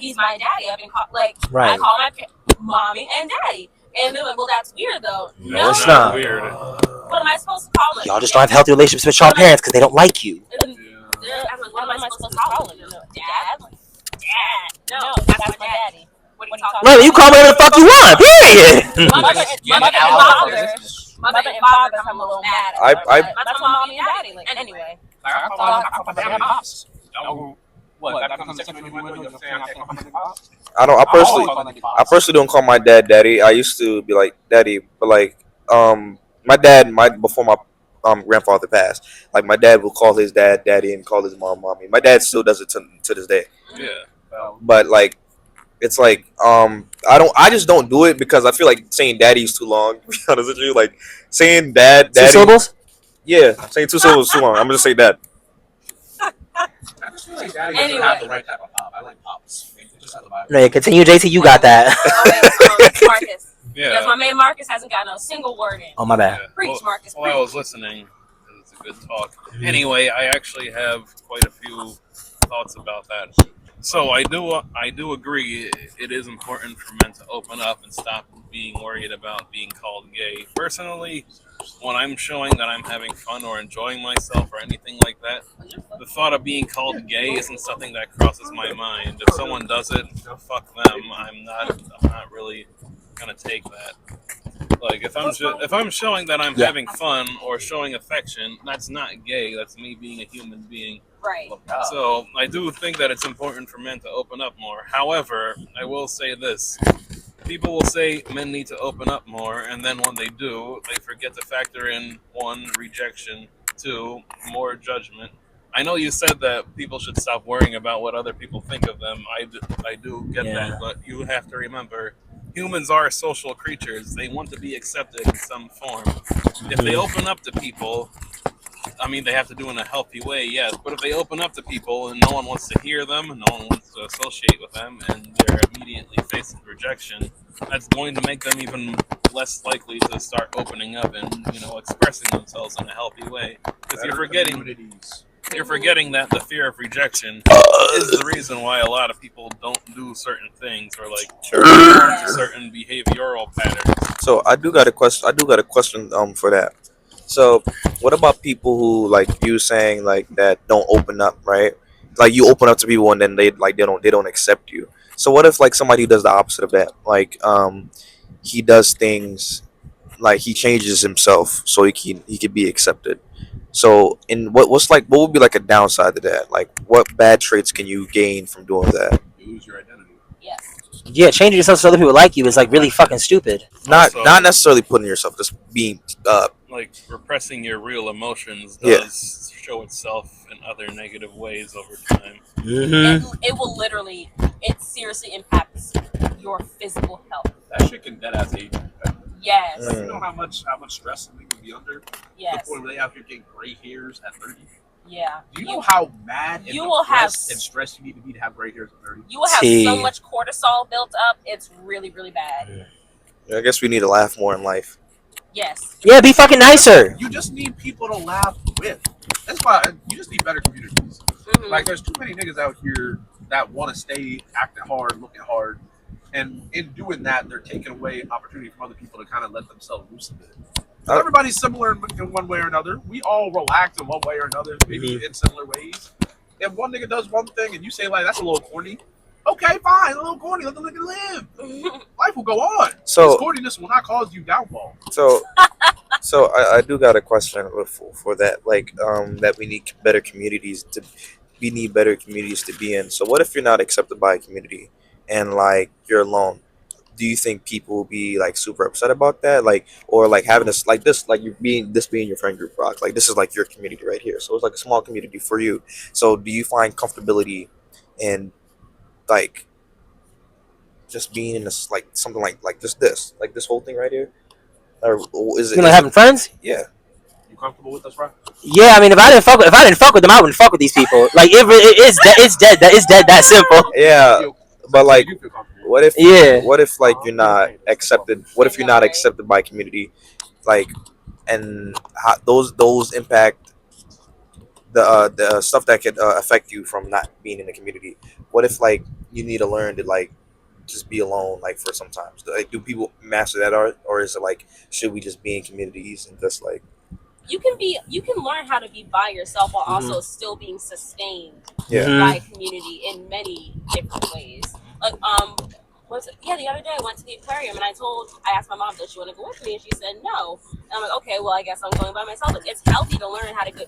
he's my daddy. I've been Right. I call my mommy and daddy. And they're like, well, that's weird, though. No, it's not. Weird. What am I supposed to call him? Y'all just don't have healthy relationships with y'all parents because they don't like you. I'm like, what am I supposed to call him? Dad? Dad. No, that's my daddy. What are you talking Right, about? you call me whatever the fuck you want, period. My mother and father come a little mad at her, but that's my mommy and daddy. Like, anyway. I call my dad pops. What? That becomes second when you say I can't call my pops? I personally don't call my dad daddy. I used to be like daddy, but like before my grandfather passed, like my dad would call his dad daddy and call his mom mommy. My dad still does it to this day. Yeah. But like it's like I just don't do it because I feel like saying daddy is too long. To be honest with you, like saying daddy. 2 syllables? Yeah, saying 2 syllables is too long. I'm gonna say dad. I just feel like daddy doesn't have the right type of pop. I like pops. No, yeah, continue, JT. You got that. Marcus. Yeah. Because my man Marcus hasn't gotten a single word in. Oh, my bad. Preach, Marcus. Well, I was listening. It's a good talk. Anyway, I actually have quite a few thoughts about that. So I do agree. It is important for men to open up and stop being worried about being called gay. Personally, when I'm showing that I'm having fun or enjoying myself or anything like that, the thought of being called gay isn't something that crosses my mind. If someone does it, fuck them. I'm not really gonna take that. Like if I'm showing that I'm having fun or showing affection, that's not gay. That's me being a human being. Right. So I do think that it's important for men to open up more. However, I will say this. People will say men need to open up more, and then when they do, they forget to factor in 1, rejection, 2, more judgment. I know you said that people should stop worrying about what other people think of them. I do get that, but you have to remember, humans are social creatures. They want to be accepted in some form. If they open up to people, I mean, they have to do it in a healthy way, yes. But if they open up to people and no one wants to hear them, and no one wants to associate with them, and they're immediately facing rejection, that's going to make them even less likely to start opening up and expressing themselves in a healthy way. Because you're forgetting that the fear of rejection is the reason why a lot of people don't do certain things or certain behavioral patterns. So I do got a question for that. So what about people who like you saying like that don't open up, right? Like you open up to people and then they don't accept you. So what if like somebody does the opposite of that? Like he does things like he changes himself so he can be accepted. So in what would be like a downside to that? Like what bad traits can you gain from doing that? You lose your identity. Yes. Yeah, changing yourself so other people like you is like really fucking stupid. Not necessarily putting yourself, just being like repressing your real emotions does show itself in other negative ways over time. Mm-hmm. It will literally, it seriously impacts your physical health. That shit can dead ass age. Yes. You know how much stress something can be under? Yes. Before they have to get gray hairs at 30. Yeah. Do you know how mad and depressed and stressed you need to be to have gray hairs at 30? You will have so much cortisol built up. It's really, really bad. I guess we need to laugh more in life. Yes. Yeah, be fucking nicer. You just need people to laugh with. That's why you just need better communities. Mm-hmm. Like there's too many niggas out here that want to stay acting hard, looking hard, and in doing that, they're taking away opportunity from other people to kind of let themselves loose a bit. Everybody's similar in one way or another. We all relax in one way or another, maybe in similar ways. If one nigga does one thing and you say like that's a little corny, okay, fine, a little corny, let the nigga live. Life will go on. So this corniness will not cause you downfall. So I do got a question for that. Like that we need better communities to be in. So what if you're not accepted by a community and like you're alone? Do you think people will be like super upset about that? Like or like having this like you being your friend group, Rock? Like this is like your community right here. So it's like a small community for you. So do you find comfortability in like just being in this like something like this whole thing right here? Or is it having friends? Yeah. You comfortable with us, right? Yeah, I mean, if I didn't fuck with them, I wouldn't fuck with these people. Like, it's dead. That simple. Yeah, but like, what if like you're not accepted? What if you're not accepted by community? Like, and how, those impact the stuff that could affect you from not being in the community. What if like you need to learn to like just be alone like for sometimes? Like, do people master that art, or is it like should we just be in communities and just like you can learn how to be by yourself while Mhm. also still being sustained yeah Mhm. by community in many different ways. Like the other day I went to the aquarium and I asked my mom, does she want to go with me? And she said no. And I'm like, okay, well I guess I'm going by myself. Like, it's healthy to learn how to do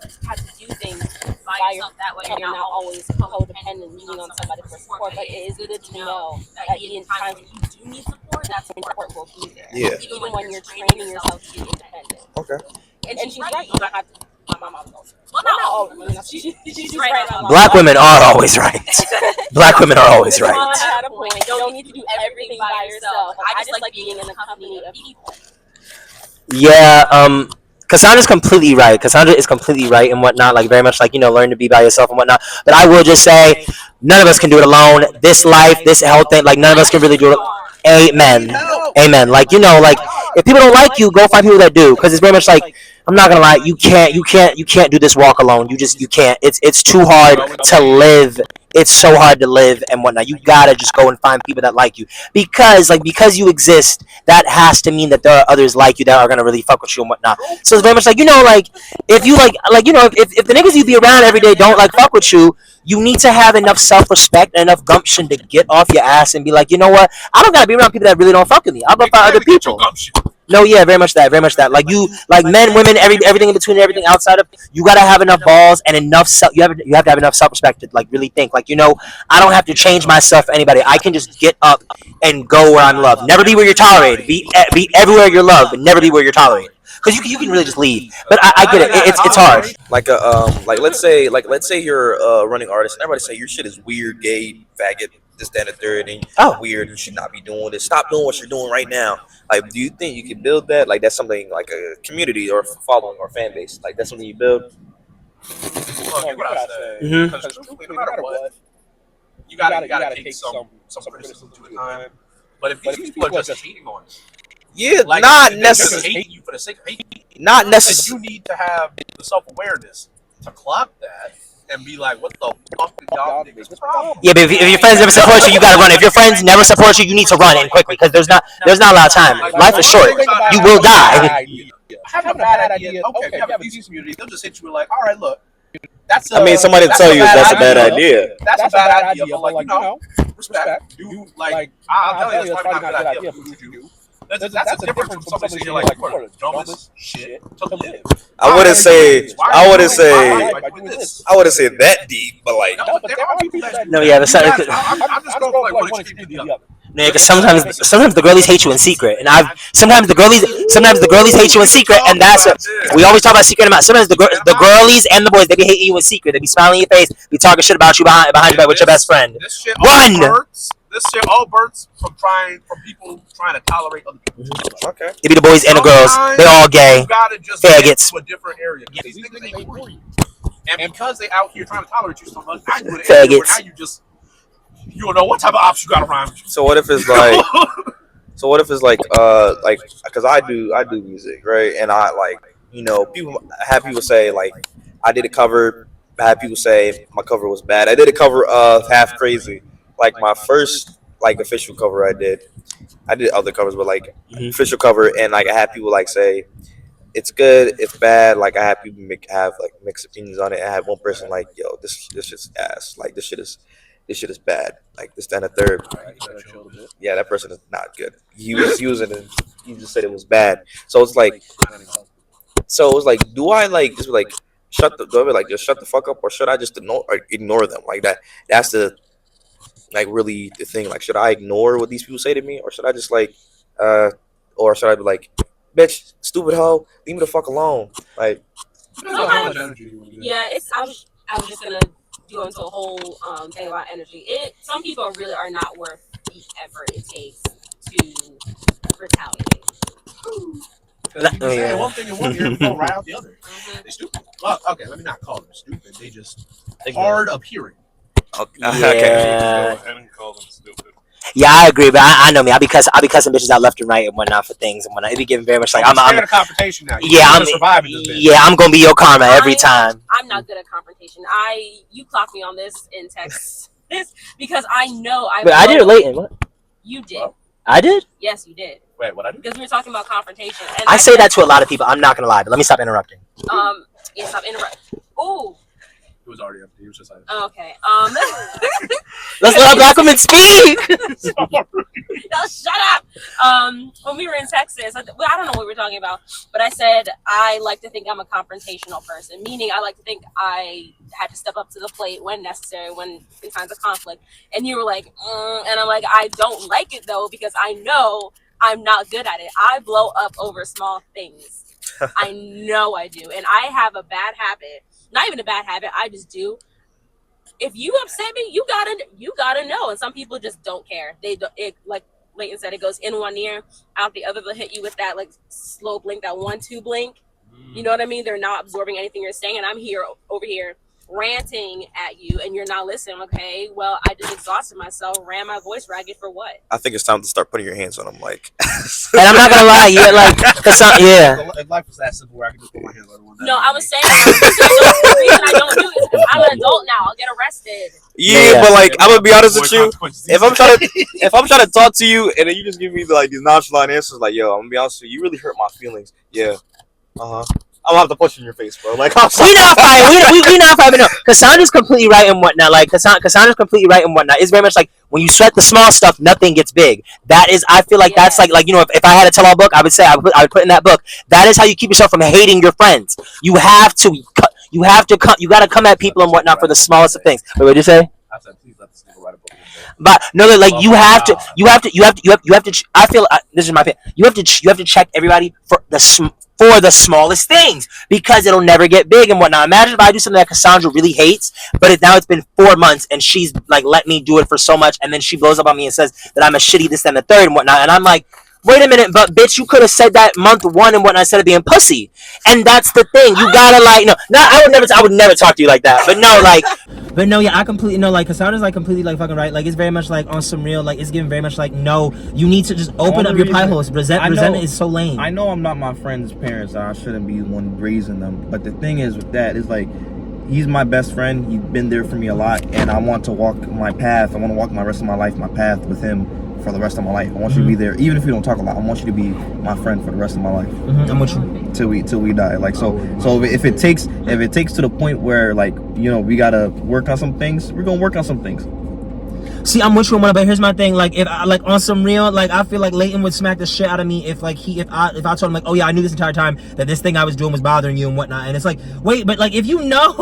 things by yourself. That way you're not always codependent and leaning on somebody for support. But it is good to know that in times when you do need support, that support will be there. Yeah. Even when you're training yourself to be independent. okay. And she's right. You don't have to. My mom goes. Well, not always. She's right. Black women are always right. Black women are always right. At a point, you don't need to do everything by yourself. I just like being in the company of people. Yeah, Cassandra's completely right. Cassandra is completely right and whatnot. Like very much like learn to be by yourself and whatnot. But I will just say, none of us can do it alone. This life, this health thing, like none of us can really do it. Amen. Amen. Like like if people don't like you, go find people that do. Because it's very much like I'm not gonna lie, you can't do this walk alone. You can't. It's too hard to live. It's so hard to live and whatnot. You gotta just go and find people that like you because you exist. That has to mean that there are others like you that are gonna really fuck with you and whatnot. So it's very much like like if you if the niggas you be around every day don't like fuck with you, you need to have enough self respect and enough gumption to get off your ass and be like, you know what? I don't gotta be around people that really don't fuck with me. I'll go find other people. No, yeah, very much that, very much that. Like like men, women, everything in between, everything outside of. You gotta have enough balls and enough self. You have to have enough self respect to like really think. Like I don't have to change myself for anybody. I can just get up and go where I'm loved. Never be where you're tolerated. Be everywhere you're loved, but never be where you're tolerated. Because you can really just leave. But I get it. It's hard. Like let's say you're a running artist and everybody say your shit is weird, gay, faggot, this, that, and the third, and weird, you should not be doing this. Stop doing what you're doing right now. Like, do you think you can build that? Like, that's something like a community or following or fan base. Like, that's something you build. Look, here's what I say. Mhm. Because truthfully, no matter what, you gotta take some criticism to the time. But if these people are just hating on you, Yeah, like not they're just necessarily. hating you for the sake of hating you, Not then necessarily. you need to have the self-awareness to clock that and be like, what the fuck did y'all think is the problem? Yeah, but if your friends never support you, you gotta run. If your friends never support you, you need to run in quickly because there's not a lot of time. Life is short. You will die. Having a bad idea. Okay, you have a decent community. They'll just hit you with like, all right, look, that's. I mean, somebody tell you that's a bad idea. That's a bad idea, but like respect. Do like I'll tell you that's probably not a good idea for you to do. That's a difference from somebody saying like, "You are the dumbest shit to live." I wouldn't say I wouldn't say that deep, but like No, but there are people that. No, yeah, but I'm just going for like one extreme to the other. no, because sometimes the girlies hate you in secret, and sometimes the girlies hate you in secret, and that's we always talk about secret amount. Sometimes the girlies and the boys they be hating you in secret. They be smiling in your face, be talking shit about you behind your back with your best friend. This shit all births from people trying to tolerate other people. okay. It be the boys and the girls. They all gay. You gotta just Faggots. get to a different area. These niggas ain't for you. And because they out here trying to tolerate you so much, I do it anyway, where now you don't know what type of ops you got around you. So what if it's like because I do music, right? And I people say like I did a cover. I had people say my cover was bad. I did a cover of Half Crazy, like my first like official cover I did. I did other covers, but like official cover, and like I had people like say it's good, it's bad. Like I had people have like mixed opinions on it. I had one person like, yo, this shit's ass. Like this shit is bad. Like this, that, and the third. Yeah, that person is not good. He was using it. He just said it was bad. So it's like, do I like just like just shut the fuck up, or should I just ignore them like that? That's the like really the thing. Like, should I ignore what these people say to me, or should I just like, or should I be like, bitch, stupid hoe, leave me the fuck alone? Like, yeah, I was just gonna go into a whole thing about energy. Some people really are not worth the effort it takes to retaliate. One thing in one ear and go right out the other. They stupid. Well, okay, let me not call them stupid. They just hard of hearing. okay. Yeah. Go ahead and call them stupid. Yeah, I agree, but I know me. I be cussing bitches out left and right and whatnot for things and whatnot. It be giving very much like I'm scared of confrontation now. Yeah, I'm surviving this bitch. Yeah, I'm gonna be your karma every time. I'm not good at confrontation. You clocked me on this in Texas because I know But I did it late. What? You did. Well, I did? Yes, you did. Wait, what I do? Because we were talking about confrontation. And I say that to a lot of people. I'm not gonna lie, but let me stop interrupting. Yeah, stop interrupting. Ooh. It was already up to you. Just like, Okay. Let's let our black women speak. No, shut up. When we were in Texas, I don't know what we were talking about, but I said I like to think I'm a confrontational person, meaning I like to think I had to step up to the plate when necessary, when in times of conflict. And you were like, and I'm like, I don't like it though because I know I'm not good at it. I blow up over small things. I know I do, and I have a bad habit. Not even a bad habit. I just do. If you upset me, you gotta know. And some people just don't care. It like Leighton said, it goes in one ear, out the other. They'll hit you with that like slow blink, that 1-2 blink. You know what I mean? They're not absorbing anything you're saying, and I'm over here ranting at you, and you're not listening. Okay, well, I just exhausted myself, ran my voice ragged for what? I think it's time to start putting your hands on them, like. And I'm not gonna lie, yeah, like, if life was that simple, where I could just put my hands on one. No, I was saying the reason I don't do it is because I'm an adult now. I'll get arrested. Yeah, but like, I'm gonna be honest with you. If I'm trying to talk to you, and then you just give me like these nonchalant answers, like, yo, I'm gonna be honest with you, you really hurt my feelings. Yeah. I'm gonna have to punch you in your face, bro. Like, I'm sorry. We not fighting. We not fighting. No, Cassandra's completely right and whatnot. Like, Cassandra's completely right and whatnot. It's very much like when you sweat the small stuff, nothing gets big. That is, I feel like that's like if I had a tell-all book, I would say I would put in that book. That is how you keep yourself from hating your friends. You have to come. You got to come at people and whatnot for the smallest of things. Wait, what did you say? I said, please let this nigga write a book. But no, like you have to. I feel this is my opinion. You have to check everybody for the smallest things because it'll never get big and whatnot. Imagine if I do something that Cassandra really hates, but now it's been 4 months and she's like let me do it for so much, and then she blows up on me and says that I'm a shitty this and the third and whatnot, and I'm like, wait a minute, but bitch, you could have said that month 1 and whatnot instead of being pussy. And that's the thing. You gotta like I would never talk to you like that. But no, like. But no, yeah, I completely know. Like, Cassandra's like completely like fucking right. Like, it's very much like on some real. Like, it's given very much like no. You need to just open up your pie holes. Resentment is so lame. I know I'm not my friend's parents. I shouldn't be the one raising them. But the thing is with that is like, he's my best friend. He's been there for me a lot, and I want to walk my path. I want to walk my rest of my life, my path with him for the rest of my life. I want you to be there, even if we don't talk a lot. I want you to be my friend for the rest of my life. I'm with you till we die. Like so if it takes to the point where like we gotta work on some things, we're gonna work on some things. See, I'm with you on one, but here's my thing. Like, if I like on some real, like, I feel like Leighton would smack the shit out of me if I told him like, oh yeah, I knew this entire time that this thing I was doing was bothering you and whatnot. And it's like, wait, but like if you know,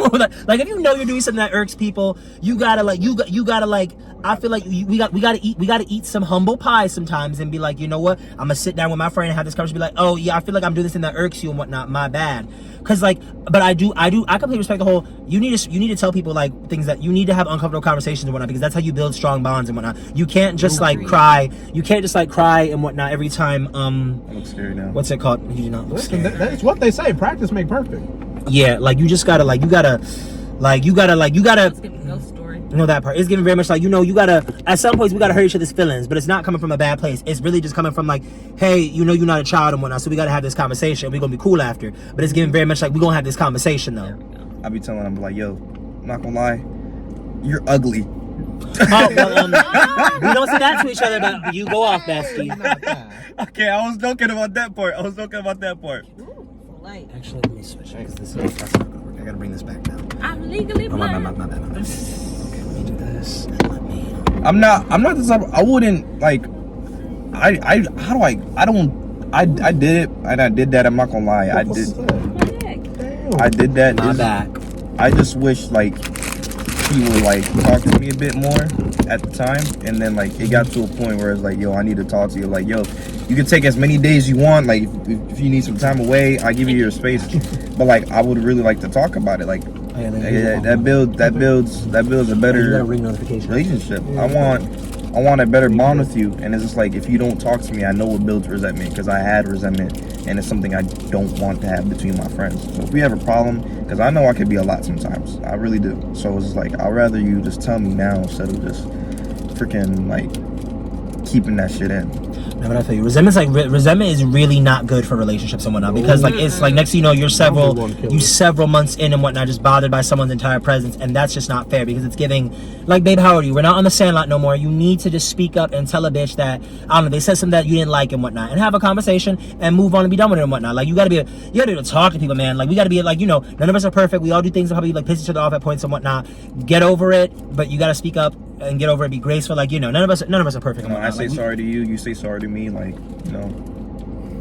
like if you know you're doing something that irks people, you gotta like you gotta like. I feel like we gotta eat some humble pie sometimes and be like, you know what? I'm gonna sit down with my friend and have this conversation. Be like, oh yeah, I feel like I'm doing this thing that irks you and whatnot. My bad. Cause like, but I completely respect the whole. You need to tell people like things that you need to have uncomfortable conversations and whatnot because that's how you build strong bonds and whatnot. You can't just like cry. You can't just like cry and whatnot every time. I look scary now. What's it called? You do not look scary. That's what they say. Practice make perfect. Yeah, like you just gotta You know that part. It's giving very much like, you gotta, at some points we gotta hurt each other's feelings, but it's not coming from a bad place. It's really just coming from like, hey, you're not a child and whatnot, so we gotta have this conversation. We're gonna be cool after. But it's giving very much like, we're gonna have this conversation though. I be telling them like, yo, I'm not gonna lie, you're ugly. Oh, well, we don't say that to each other, but you go off, bestie. Okay, I was joking about that part. Actually, let me switch it, because that's not gonna work. I gotta bring this back now. I'm legally blind. My bad. Okay, let me do this. I'm not the type. I wouldn't like. I did it and I did that. I'm not gonna lie. I did that. My back. I just wish like he would like talk to me a bit more at the time, and then like it got to a point where it's like, yo, I need to talk to you. Like, yo, you can take as many days you want. Like, if you need some time away, I give you your space. But like, I would really like to talk about it. Like, that builds a better relationship. I want a better bond with you, and it's just like, if you don't talk to me, I know it builds resentment, because I had resentment, and it's something I don't want to have between my friends. So if we have a problem, because I know I could be a lot sometimes, I really do. So it's just like, I'd rather you just tell me now instead of just freaking like keeping that shit in. No, but I feel you. Resentment is really not good for relationships and whatnot, because like it's like next thing you know, you're several months in and whatnot, just bothered by someone's entire presence, and that's just not fair, because it's giving like, babe, how are you? We're not on the sandlot no more. You need to just speak up and tell a bitch that, I don't know, they said something that you didn't like and whatnot, and have a conversation and move on and be done with it and whatnot. Like you gotta be able to talk to people, man. Like we gotta be like, you know, none of us are perfect. We all do things that probably like piss each other off at points and whatnot. Get over it, but you gotta speak up and get over it. Be graceful. Like, you know, none of us are perfect. You know, I say sorry to you. You say sorry to me. Like, you know,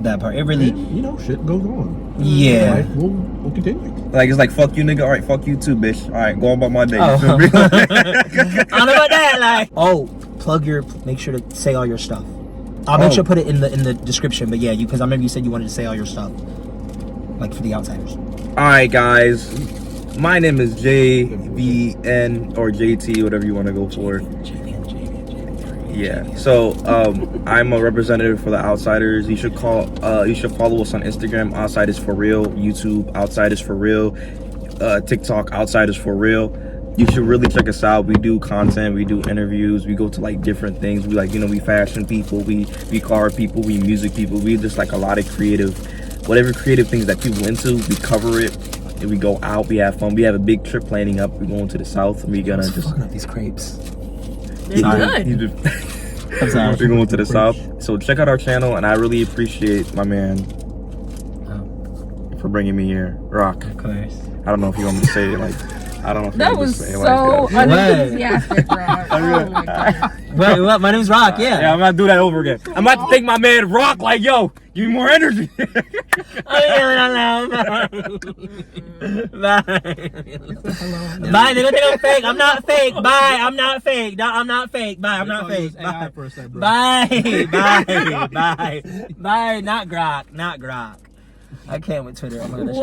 that part. It really, you know, shit goes on. Yeah. Life will continue. Like it's like, fuck you, nigga. All right, fuck you too, bitch. All right, go on about my day. Oh. You feel me? I don't know about that. Like, make sure to say all your stuff. I'll make sure to put it in the description. But yeah, because I remember you said you wanted to say all your stuff, like for the outsiders. All right, guys. My name is JVN or JT, whatever you want to go for. Yeah. So I'm a representative for the Outsiders. You should follow us on Instagram, Outsiders for Real, YouTube, Outsiders for Real, TikTok, Outsiders for Real. You should really check us out. We do content, we do interviews, we go to like different things. We like, you know, we fashion people, we car people, we music people. We just like a lot of whatever creative things that people into, we cover it. And we go out, we have fun. We have a big trip planning up. We're going to the south. We're gonna just fucking up these crepes. They're good. I'm sorry. We're going to the south. So check out our channel, and I really appreciate my man for bringing me here. Rock. Of course. I don't know if you want me to say it like. I don't know if you That want me to was say it so like that. unenthusiastic, Rock. Oh my god. Wait, what? My name's Rock. Yeah. Yeah, I'm gonna do that over again. I'm about to take my man Rock. Like, yo, give me more energy. Bye. Bye, nigga, think I'm fake. I'm not fake. Bye. I'm not fake. No, I'm not fake. Bye. I'm not fake. Bye. Bye. Bye. Bye. Bye. Not Grok. Not Grok. I can't with Twitter. Oh my god, that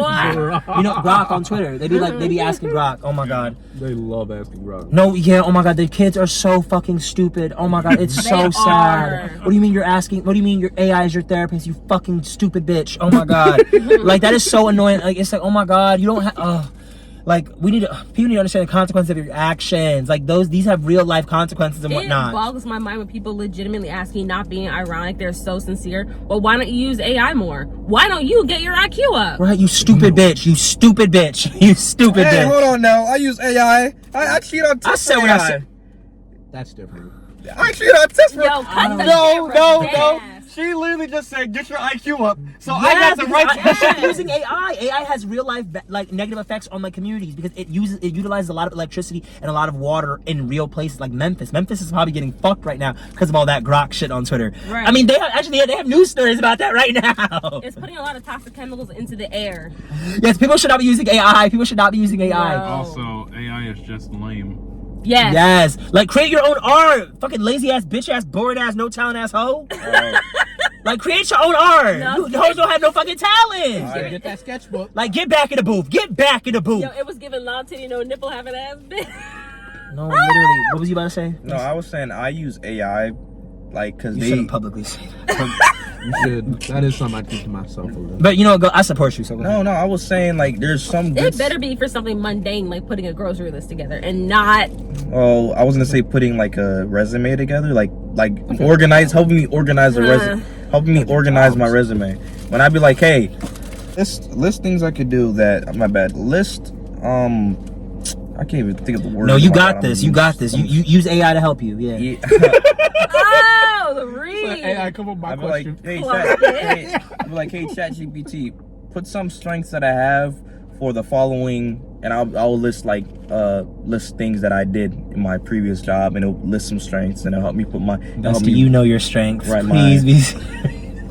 shit. You know, Grok on Twitter. They be asking Grok. Oh my god. They love asking Grok. No, yeah. Oh my god, the kids are so fucking stupid. Oh my god, it's so sad. What do you mean you're asking? What do you mean your AI is your therapist? You fucking stupid bitch. Oh my god, like that is so annoying. Like it's like, oh my god, you don't have. Like people need to understand the consequences of your actions. Like these have real life consequences and whatnot. It boggles my mind when people legitimately asking, not being ironic, they're so sincere. Well, why don't you use AI more? Why don't you get your IQ up? Right, you stupid bitch. You stupid bitch. You stupid bitch. Hey, hold on now. I use AI. I cheat on tests. I said what I said. That's different. I cheat on tests. Yo, cut the No. She literally just said, get your IQ up. So I got the right I'm using AI. AI has real life like negative effects on my communities because it utilizes a lot of electricity and a lot of water in real places like Memphis. Memphis is probably getting fucked right now because of all that Grok shit on Twitter. Right. I mean, they have news stories about that right now. It's putting a lot of toxic chemicals into the air. Yes, people should not be using AI. People should not be using AI. No. Also, AI is just lame. Yes. Yes. Like create your own art. Fucking lazy ass, bitch ass, bored ass, no talent ass hoe. Like create your own art. No. You hoes don't have no fucking talent. Right. Get that sketchbook. Like get back in the booth. Get back in the booth. Yo, it was giving long titty, no nipple having ass bitch. No, literally. What was you about to say? No, I was saying I use AI, like, cause You they. shouldn't publicly say that. You should. That is something I keep to myself a little. But you know, I support you. So go ahead. No, I was saying like there's some. It better be for something mundane like putting a grocery list together and not. Oh, I was gonna say putting like a resume together, like helping me organize helping me organize my resume. When I be like, hey, list things I could do that. My bad. List. I can't even think of the word. No, you got this. You got this. You use AI to help you. Yeah. Oh, the read. Hey, I come up with my I'd be question. like, I'd be like, hey, ChatGPT, put some strengths that I have for the following, and I'll list list things that I did in my previous job, and it'll list some strengths, and it'll help me put my. Do you know your strengths? Right, please be.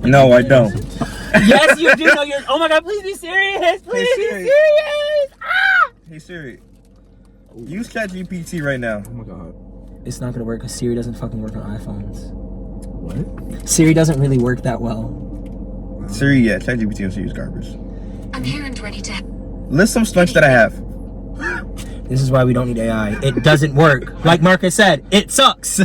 No, I don't. Yes, you do know your. Oh my God! Please be serious. Please be Siri. serious. Ah! Hey Siri, use ChatGPT right now. Oh my god. It's not gonna work because Siri doesn't fucking work on iPhones. What? Siri doesn't really work that well. Siri, yeah, ChatGPT and Siri's garbage. I'm here and ready to. List some strengths that I have. This is why we don't need AI. It doesn't work. Like Marcus said, it sucks.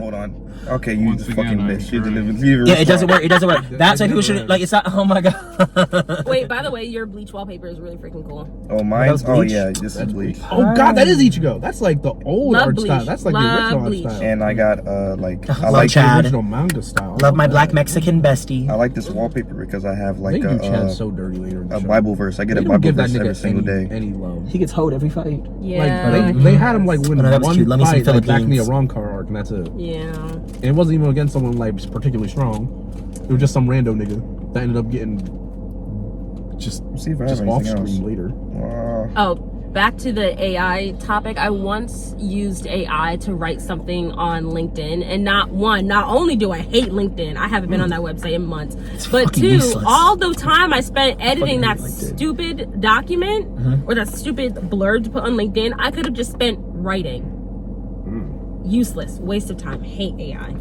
Hold on. Okay, you Once fucking again, bitch. You I'm didn't even Yeah, it doesn't work. It doesn't work. That's why It people never should like. It's not. Oh my god. Wait, by the way, your bleach wallpaper is really freaking cool. Oh, mine. was Oh bleach? yeah, this is bleach. Oh god, that is Ichigo. That's like the old Love art bleach. style. That's like Love the original bleach. art style. And I got like I Love like Chad. The original manga style. Love my black that. Mexican bestie. I like this wallpaper because I have like They do Chad so dirty later in the a show. Bible verse. I get They a don't Bible give that verse every nigga single day. any love. He gets hoed every fight. Yeah. Like they had him like win Oh, no, that was one cute. Let me see fight like, back in the Philippines. Aramcar arc, and that's it. Yeah. And it wasn't even against someone like particularly strong. It was just some rando nigga that ended up getting just See if I have just off anything else. screen later. Oh, back to the AI topic. I once used AI to write something on LinkedIn, and not only do I hate LinkedIn, I haven't been on that website in months, but fucking two, useless. all the time I spent editing that hate LinkedIn. stupid document or that stupid blurb to put on LinkedIn, I could have just spent writing. Useless, waste of time. Hate AI.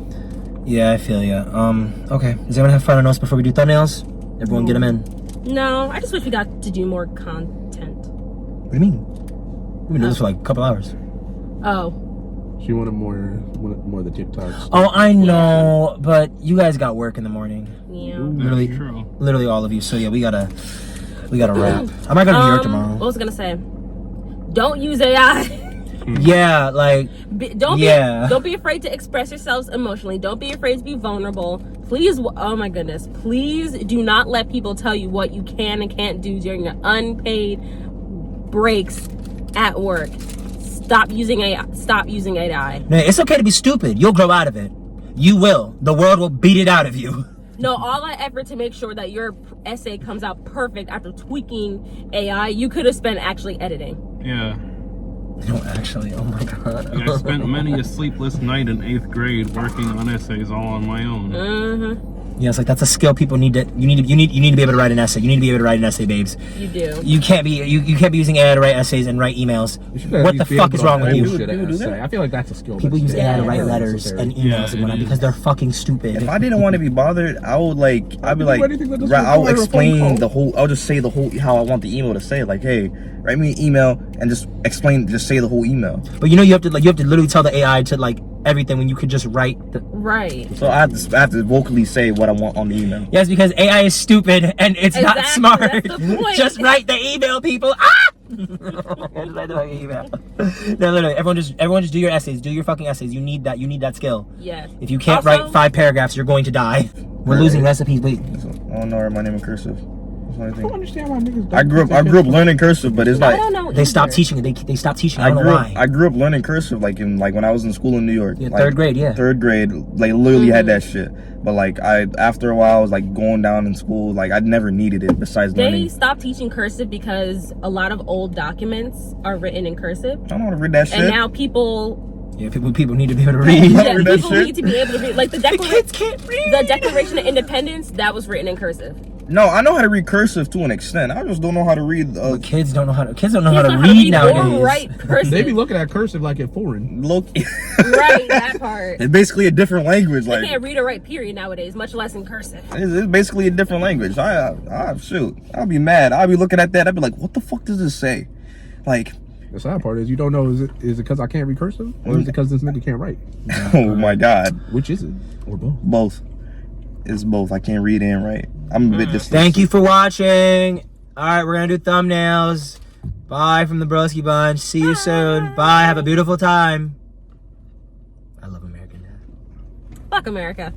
Yeah, I feel ya. Okay. Does anyone have final notes before we do thumbnails? Everyone get them in. No, I just wish we got to do more content. What do you mean? We've been doing this for like a couple hours. Oh, She wanted more of the TikToks. Oh, I know, but you guys got work in the morning. yeah. Literally, That's true. literally all of you. So yeah, we gotta wrap. I might go to New York tomorrow. What was I gonna say? Don't use AI. Yeah, like Don't Yeah. be afraid to express yourselves emotionally. Don't be afraid to be vulnerable. Please, oh my goodness, please do not let people tell you what you can and can't do during your unpaid breaks at work. Stop using AI. Stop using AI. no, it's okay to be stupid. You'll grow out of it. You will. The world will beat it out of you. No, all that effort to make sure that your essay comes out perfect after tweaking AI, you could have spent actually editing. Yeah. No, actually, oh my god. I spent many a sleepless night in 8th grade working on essays all on my own. Mm-hmm. Yeah, it's like that's a skill people need to. You need to be able to write an essay. You need to be able to write an essay, babes. You do. You can't be using AI to write essays and write emails. What the fuck is wrong with you? I feel like that's a skill. People use AI to write Yeah. letters and emails and whatnot it because is. they're fucking stupid. If I didn't want to be bothered, I'd be like, anything that doesn't I'll require a phone explain call. the whole. I'll just say the whole how I want the email to say. Like, hey, write me an email and just say the whole email. But you have to literally tell the AI to like everything when you could just write. Right. So I have to vocally say what I want on the email. Yes, because AI is stupid and it's not Exactly, smart. that's the point. Just write the email, people. Ah! Just write the fucking email. No, literally, everyone just do your essays. Do your fucking essays. You need that skill. Yes. If you can't Also- write 5 paragraphs, you're going to die. We're losing recipes. Wait, I don't know write my name in cursive. That's the only I don't thing. understand why niggas. I grew up learning cursive, but it's I like don't know. they stopped either. teaching it. They stopped teaching. I don't know why. I grew up learning cursive when I was in school in New York. Yeah, like, 3rd grade, yeah. 3rd grade, like literally had that shit. But like after a while, I was like going down in school. Like I never needed it besides They learning. stopped teaching cursive because a lot of old documents are written in cursive, I don't want to read that shit. and now people, Yeah, people need to be able to read. yeah, read that people shit. need to be able to read. Like the Kids can't read. the Declaration of Independence, that was written in cursive. No, I know how to read cursive to an extent. I just don't know how to read. But kids don't know how to Kids read know how to read nowadays. or write cursive. They be looking at cursive like it's foreign. Look, Right, that part. it's basically a different language. They Like can't read or write period nowadays, much less in cursive. it's basically a different language. Shoot, I'll be mad. I'll be looking at that. I'll be like, what the fuck does this say? Like, The sad part is you don't know is it because I can't read cursive or is it because this nigga can't write? oh my god, Which is it? Or both? both. It's both. I can't read and write. I'm a bit dyslexic. Thank you for watching. All right, we're gonna do thumbnails. Bye from the Broski Bunch. See you soon. Bye. Have a beautiful time. I love American Dad. Fuck America.